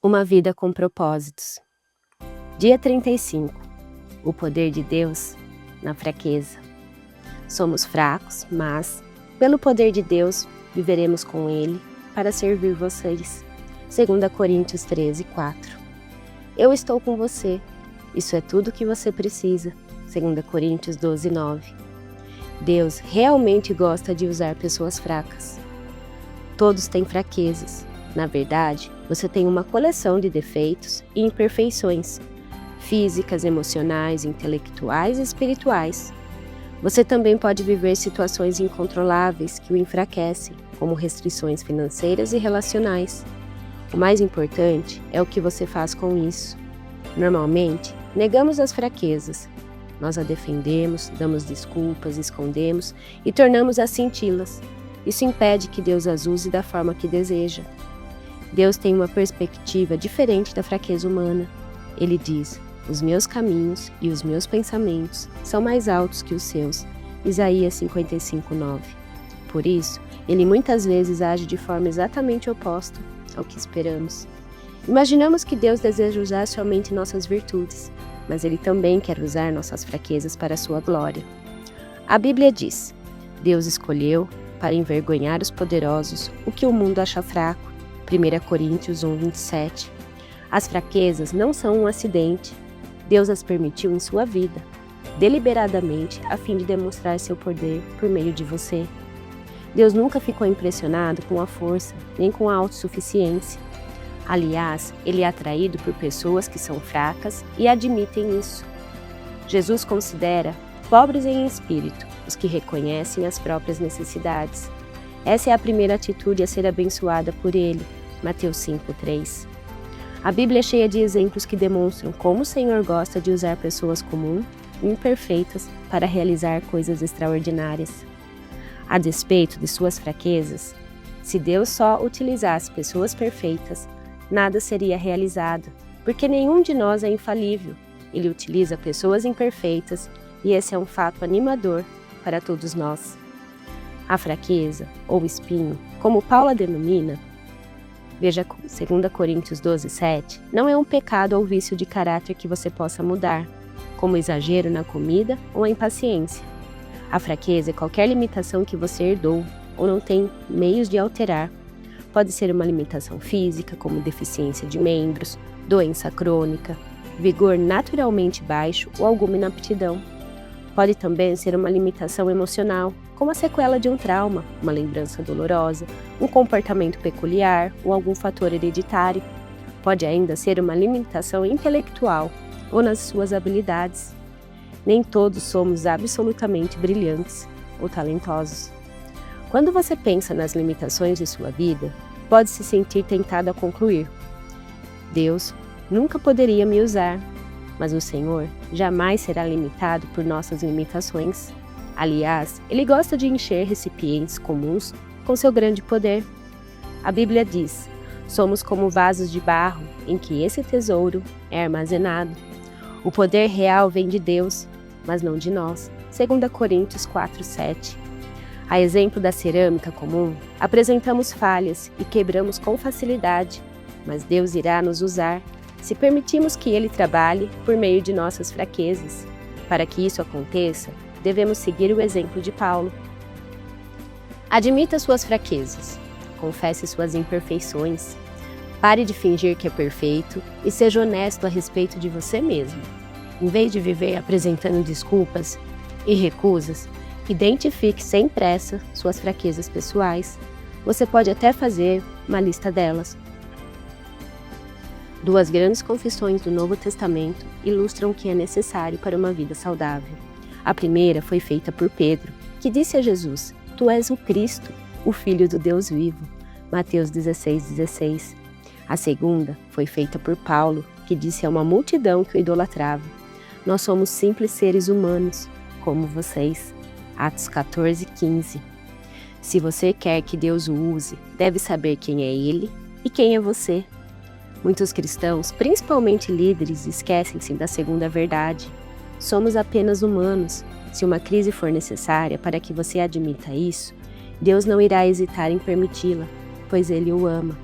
Uma vida com propósitos. Dia 35. O poder de Deus na fraqueza. Somos fracos, mas, pelo poder de Deus, viveremos com Ele para servir vocês. 2 Coríntios 13:4. Eu estou com você. Isso é tudo o que você precisa. 2 Coríntios 12:9. Deus realmente gosta de usar pessoas fracas. Todos têm fraquezas. Na verdade, você tem uma coleção de defeitos e imperfeições, físicas, emocionais, intelectuais e espirituais. Você também pode viver situações incontroláveis que o enfraquecem, como restrições financeiras e relacionais. O mais importante é o que você faz com isso. Normalmente, negamos as fraquezas. Nós a defendemos, damos desculpas, escondemos e tornamos a senti-las. Isso impede que Deus as use da forma que deseja. Deus tem uma perspectiva diferente da fraqueza humana. Ele diz: os meus caminhos e os meus pensamentos são mais altos que os seus. Isaías 55:9. Por isso, Ele muitas vezes age de forma exatamente oposta ao que esperamos. Imaginamos que Deus deseja usar somente nossas virtudes, mas Ele também quer usar nossas fraquezas para a sua glória. A Bíblia diz: Deus escolheu, para envergonhar os poderosos, o que o mundo acha fraco. 1 Coríntios 1:27. As fraquezas não são um acidente. Deus as permitiu em sua vida, deliberadamente, a fim de demonstrar seu poder por meio de você. Deus nunca ficou impressionado com a força, nem com a autossuficiência. Aliás, Ele é atraído por pessoas que são fracas e admitem isso. Jesus considera pobres em espírito os que reconhecem as próprias necessidades. Essa é a primeira atitude a ser abençoada por Ele. Mateus 5:3. A Bíblia é cheia de exemplos que demonstram como o Senhor gosta de usar pessoas comuns e imperfeitas para realizar coisas extraordinárias. A despeito de suas fraquezas, se Deus só utilizasse pessoas perfeitas, nada seria realizado, porque nenhum de nós é infalível. Ele utiliza pessoas imperfeitas e esse é um fato animador para todos nós. A fraqueza, ou espinho, como Paulo a denomina, veja 2 Coríntios 12:7, não é um pecado ou vício de caráter que você possa mudar, como exagero na comida ou a impaciência. A fraqueza é qualquer limitação que você herdou ou não tem meios de alterar. Pode ser uma limitação física, como deficiência de membros, doença crônica, vigor naturalmente baixo ou alguma inaptidão. Pode também ser uma limitação emocional, como a sequela de um trauma, uma lembrança dolorosa, um comportamento peculiar ou algum fator hereditário. Pode ainda ser uma limitação intelectual ou nas suas habilidades. Nem todos somos absolutamente brilhantes ou talentosos. Quando você pensa nas limitações de sua vida, pode se sentir tentado a concluir: Deus nunca poderia me usar, mas o Senhor jamais será limitado por nossas limitações. Aliás, Ele gosta de encher recipientes comuns com seu grande poder. A Bíblia diz: somos como vasos de barro em que esse tesouro é armazenado. O poder real vem de Deus, mas não de nós. 2 Coríntios 4:7. A exemplo da cerâmica comum, apresentamos falhas e quebramos com facilidade, mas Deus irá nos usar se permitirmos que Ele trabalhe por meio de nossas fraquezas. Para que isso aconteça, devemos seguir o exemplo de Paulo. Admita suas fraquezas, confesse suas imperfeições, pare de fingir que é perfeito e seja honesto a respeito de você mesmo. Em vez de viver apresentando desculpas e recusas, identifique sem pressa suas fraquezas pessoais. Você pode até fazer uma lista delas. 2 grandes confissões do Novo Testamento ilustram o que é necessário para uma vida saudável. A primeira foi feita por Pedro, que disse a Jesus: Tu és o Cristo, o Filho do Deus vivo. Mateus 16:16. A segunda foi feita por Paulo, que disse a uma multidão que o idolatrava: Nós somos simples seres humanos, como vocês. Atos 14:15. Se você quer que Deus o use, deve saber quem é Ele e quem é você. Muitos cristãos, principalmente líderes, esquecem-se da segunda verdade. Somos apenas humanos. Se uma crise for necessária para que você admita isso, Deus não irá hesitar em permiti-la, pois Ele o ama.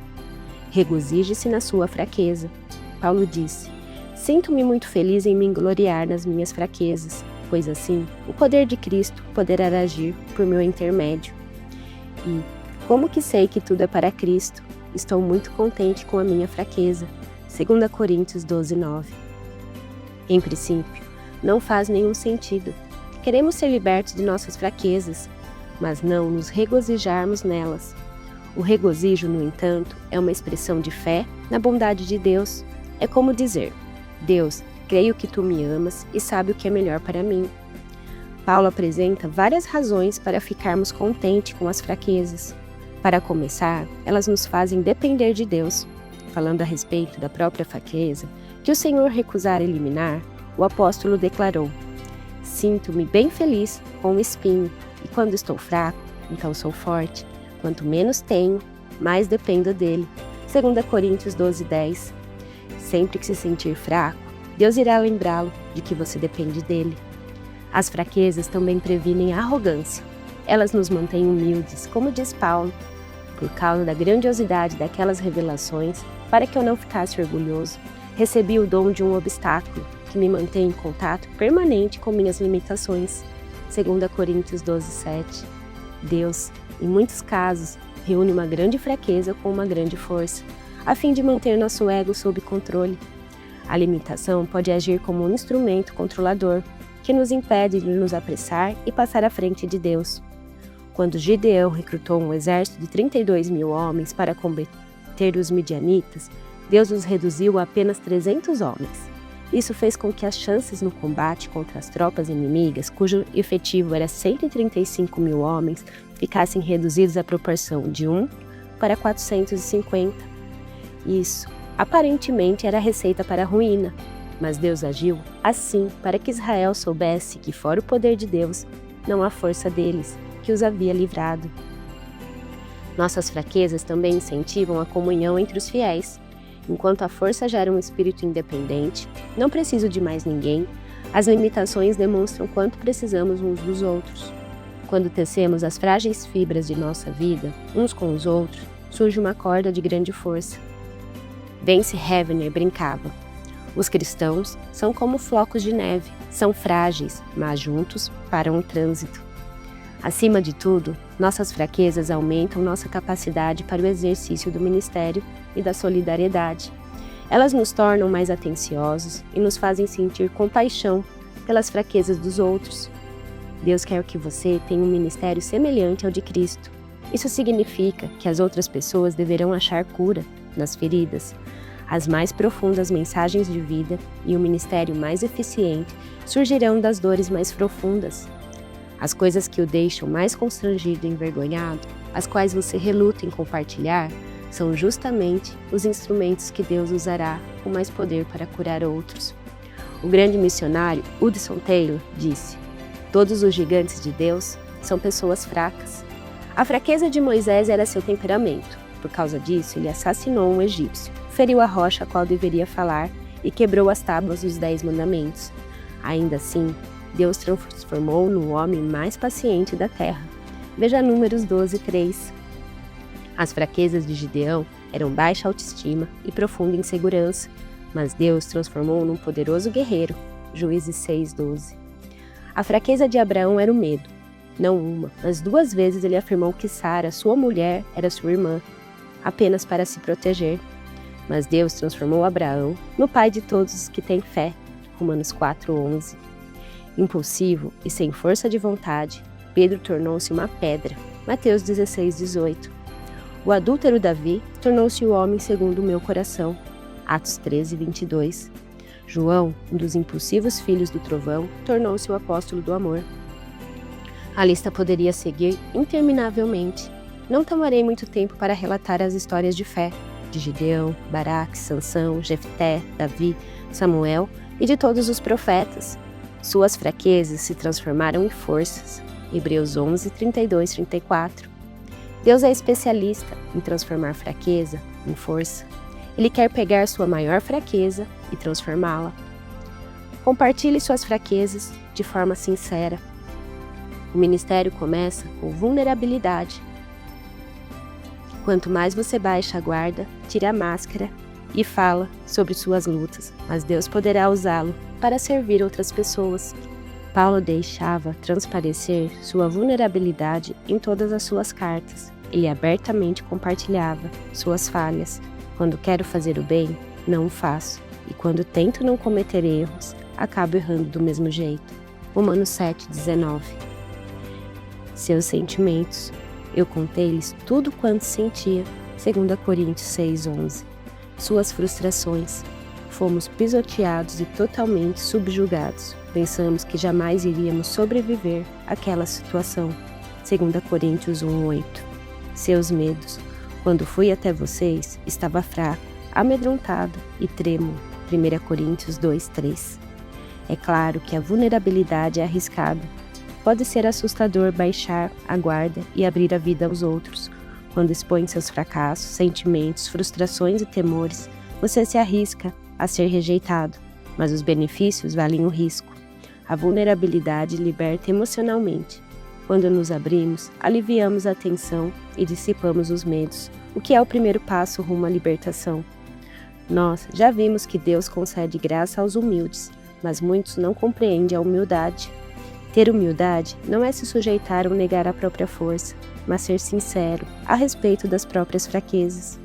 Regozije-se na sua fraqueza. Paulo disse: sinto-me muito feliz em me gloriar nas minhas fraquezas, pois assim o poder de Cristo poderá agir por meu intermédio. E, como que sei que tudo é para Cristo, estou muito contente com a minha fraqueza. 2 Coríntios 12:9. Em princípio, não faz nenhum sentido. Queremos ser libertos de nossas fraquezas, mas não nos regozijarmos nelas. O regozijo, no entanto, é uma expressão de fé na bondade de Deus. É como dizer: Deus, creio que tu me amas e sabe o que é melhor para mim. Paulo apresenta várias razões para ficarmos contentes com as fraquezas. Para começar, elas nos fazem depender de Deus. Falando a respeito da própria fraqueza, que o Senhor recusara eliminar, o apóstolo declarou: sinto-me bem feliz com o espinho, e quando estou fraco, então sou forte. Quanto menos tenho, mais dependo dele. 2 Coríntios 12:10. Sempre que se sentir fraco, Deus irá lembrá-lo de que você depende dele. As fraquezas também previnem a arrogância. Elas nos mantêm humildes, como diz Paulo, por causa da grandiosidade daquelas revelações, para que eu não ficasse orgulhoso. Recebi o dom de um obstáculo, que me mantém em contato permanente com minhas limitações. 2 Coríntios 12:7. Deus, em muitos casos, reúne uma grande fraqueza com uma grande força, a fim de manter nosso ego sob controle. A limitação pode agir como um instrumento controlador, que nos impede de nos apressar e passar à frente de Deus. Quando Gideão recrutou um exército de 32.000 homens para combater os midianitas, Deus os reduziu a apenas 300 homens. Isso fez com que as chances no combate contra as tropas inimigas, cujo efetivo era 135.000 homens, ficassem reduzidos à proporção de 1 para 450. Isso, aparentemente, era a receita para a ruína, mas Deus agiu assim para que Israel soubesse que, fora o poder de Deus, não há força deles, que os havia livrado. Nossas fraquezas também incentivam a comunhão entre os fiéis. Enquanto a força gera um espírito independente, não preciso de mais ninguém, as limitações demonstram quanto precisamos uns dos outros. Quando tecemos as frágeis fibras de nossa vida, uns com os outros, surge uma corda de grande força. Vance Havner brincava: os cristãos são como flocos de neve, são frágeis, mas juntos param o trânsito. Acima de tudo, nossas fraquezas aumentam nossa capacidade para o exercício do ministério e da solidariedade. Elas nos tornam mais atenciosos e nos fazem sentir compaixão pelas fraquezas dos outros. Deus quer que você tenha um ministério semelhante ao de Cristo. Isso significa que as outras pessoas deverão achar cura nas feridas. As mais profundas mensagens de vida e um ministério mais eficiente surgirão das dores mais profundas. As coisas que o deixam mais constrangido e envergonhado, as quais você reluta em compartilhar, são justamente os instrumentos que Deus usará com mais poder para curar outros. O grande missionário Hudson Taylor disse: todos os gigantes de Deus são pessoas fracas. A fraqueza de Moisés era seu temperamento. Por causa disso, ele assassinou um egípcio, feriu a rocha a qual deveria falar e quebrou as tábuas dos 10 mandamentos. Ainda assim, Deus transformou no homem mais paciente da terra. Veja Números 12:3. As fraquezas de Gideão eram baixa autoestima e profunda insegurança, mas Deus transformou num poderoso guerreiro. Juízes 6:12. A fraqueza de Abraão era o medo. Não uma, mas 2 vezes ele afirmou que Sara, sua mulher, era sua irmã, apenas para se proteger. Mas Deus transformou Abraão no pai de todos os que têm fé. Romanos 4:11. Impulsivo e sem força de vontade, Pedro tornou-se uma pedra. Mateus 16:18. O adúltero Davi tornou-se o homem segundo o meu coração. Atos 13:22. João, um dos impulsivos filhos do trovão, tornou-se o apóstolo do amor. A lista poderia seguir interminavelmente. Não tomarei muito tempo para relatar as histórias de fé de Gideão, Baraque, Sansão, Jefté, Davi, Samuel e de todos os profetas. Suas fraquezas se transformaram em forças. Hebreus 11:32-34. Deus é especialista em transformar fraqueza em força. Ele quer pegar sua maior fraqueza e transformá-la. Compartilhe suas fraquezas de forma sincera. O ministério começa com vulnerabilidade. Quanto mais você baixa a guarda, tira a máscara e fala sobre suas lutas, mas Deus poderá usá-lo para servir outras pessoas. Paulo deixava transparecer sua vulnerabilidade em todas as suas cartas. Ele abertamente compartilhava suas falhas. Quando quero fazer o bem, não o faço. E quando tento não cometer erros, acabo errando do mesmo jeito. Romanos 7,19. Seus sentimentos. Eu contei-lhes tudo quanto sentia. 2 Coríntios 6,11. Suas frustrações. Fomos pisoteados e totalmente subjugados. Pensamos que jamais iríamos sobreviver àquela situação. 2 Coríntios 1,8. Seus medos. Quando fui até vocês, estava fraco, amedrontado e trêmulo. 1 Coríntios 2,3. É claro que a vulnerabilidade é arriscada. Pode ser assustador baixar a guarda e abrir a vida aos outros. Quando expõe seus fracassos, sentimentos, frustrações e temores, você se arrisca a ser rejeitado, mas os benefícios valem o risco. A vulnerabilidade liberta emocionalmente. Quando nos abrimos, aliviamos a tensão e dissipamos os medos, o que é o primeiro passo rumo à libertação. Nós já vimos que Deus concede graça aos humildes, mas muitos não compreendem a humildade. Ter humildade não é se sujeitar ou negar a própria força, mas ser sincero a respeito das próprias fraquezas.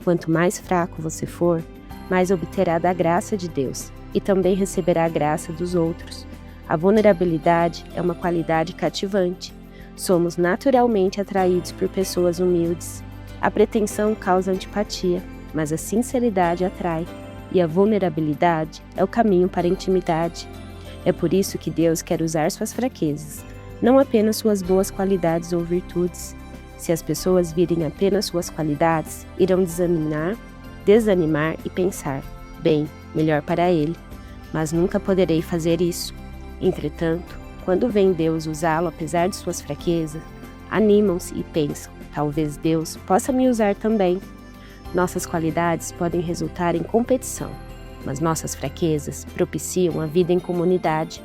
Quanto mais fraco você for, mais obterá da graça de Deus e também receberá a graça dos outros. A vulnerabilidade é uma qualidade cativante. Somos naturalmente atraídos por pessoas humildes. A pretensão causa antipatia, mas a sinceridade atrai, e a vulnerabilidade é o caminho para a intimidade. É por isso que Deus quer usar suas fraquezas, não apenas suas boas qualidades ou virtudes. Se as pessoas virem apenas suas qualidades, irão desanimar e pensar, bem, melhor para ele, mas nunca poderei fazer isso. Entretanto, quando vem Deus usá-lo apesar de suas fraquezas, animam-se e pensam, talvez Deus possa me usar também. Nossas qualidades podem resultar em competição, mas nossas fraquezas propiciam a vida em comunidade.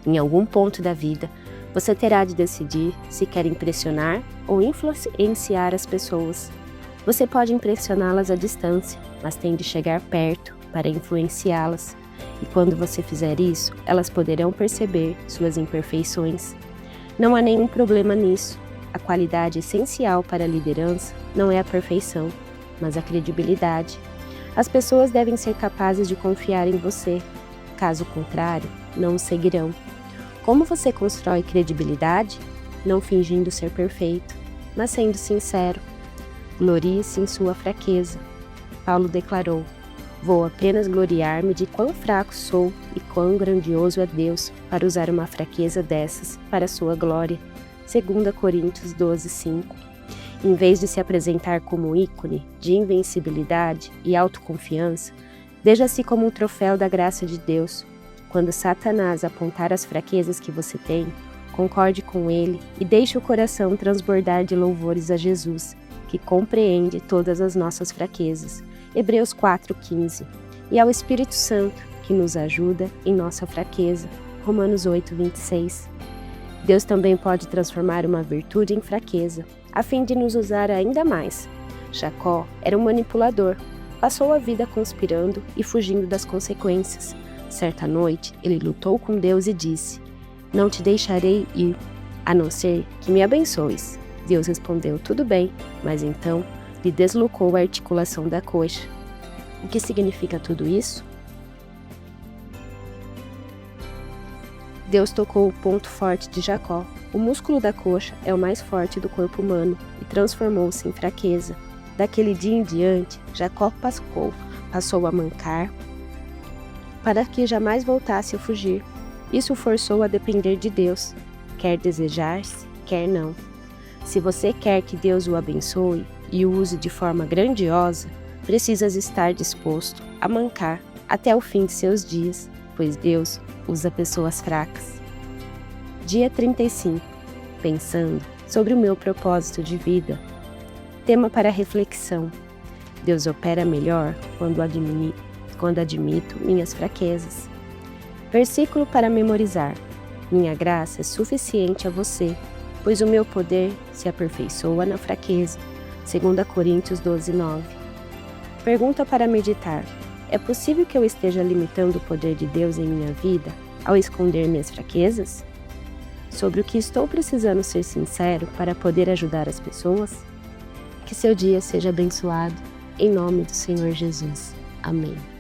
Em algum ponto da vida, você terá de decidir se quer impressionar ou influenciar as pessoas. Você pode impressioná-las à distância, mas tem de chegar perto para influenciá-las. E quando você fizer isso, elas poderão perceber suas imperfeições. Não há nenhum problema nisso. A qualidade essencial para a liderança não é a perfeição, mas a credibilidade. As pessoas devem ser capazes de confiar em você. Caso contrário, não o seguirão. Como você constrói credibilidade? Não fingindo ser perfeito, mas sendo sincero. Glorie-se em sua fraqueza. Paulo declarou: vou apenas gloriar-me de quão fraco sou e quão grandioso é Deus para usar uma fraqueza dessas para a sua glória. 2 Coríntios 12:5. Em vez de se apresentar como ícone de invencibilidade e autoconfiança, veja-se como um troféu da graça de Deus. Quando Satanás apontar as fraquezas que você tem, concorde com ele e deixe o coração transbordar de louvores a Jesus, que compreende todas as nossas fraquezas. Hebreus 4:15. E ao Espírito Santo, que nos ajuda em nossa fraqueza. Romanos 8:26. Deus também pode transformar uma virtude em fraqueza, a fim de nos usar ainda mais. Jacó era um manipulador, passou a vida conspirando e fugindo das consequências. Certa noite, ele lutou com Deus e disse: não te deixarei ir, a não ser que me abençoes. Deus respondeu: tudo bem, mas então lhe deslocou a articulação da coxa. O que significa tudo isso? Deus tocou o ponto forte de Jacó. O músculo da coxa é o mais forte do corpo humano e transformou-se em fraqueza. Daquele dia em diante, Jacó passou a mancar para que jamais voltasse a fugir. Isso o forçou a depender de Deus, quer desejar-se, quer não. Se você quer que Deus o abençoe e o use de forma grandiosa, precisas estar disposto a mancar até o fim de seus dias, pois Deus usa pessoas fracas. Dia 35. Pensando sobre o meu propósito de vida. Tema para reflexão. Deus opera melhor quando admito minhas fraquezas. Versículo para memorizar. Minha graça é suficiente a você, pois o meu poder se aperfeiçoa na fraqueza. 2 Coríntios 12:9. Pergunta para meditar: é possível que eu esteja limitando o poder de Deus em minha vida ao esconder minhas fraquezas? Sobre o que estou precisando ser sincero para poder ajudar as pessoas? Que seu dia seja abençoado, em nome do Senhor Jesus. Amém.